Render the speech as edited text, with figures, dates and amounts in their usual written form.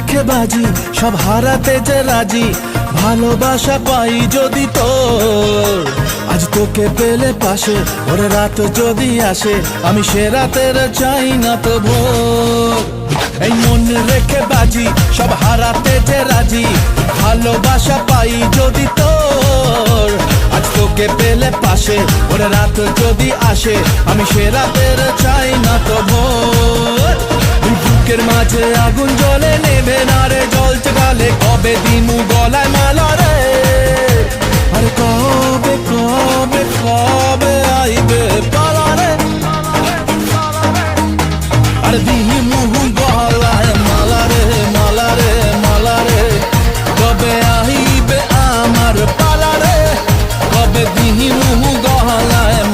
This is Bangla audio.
রেখে বাজি সব হারাতে যে রাজি, ভালোবাসা পাই যদি তোর। আজ তোকে পেলে পাশে ওরে রাত যদি আসে, আমি সে রাতের চাই না তো ভোর। এই মন রেখে বাজি সব হারাতে যে রাজি, ভালোবাসা পাই যদি তোর। আজ তোকে পেলে পাশে ওরে রাত যদি আসে, আমি সে রাতের চাই না তো ভোর। বুকের মাঝে আগুন জ্বলে নেবে না রে জ্বলছে গালে, কবে দিনু গলায় মালা রে। আরে কবে কবে কবে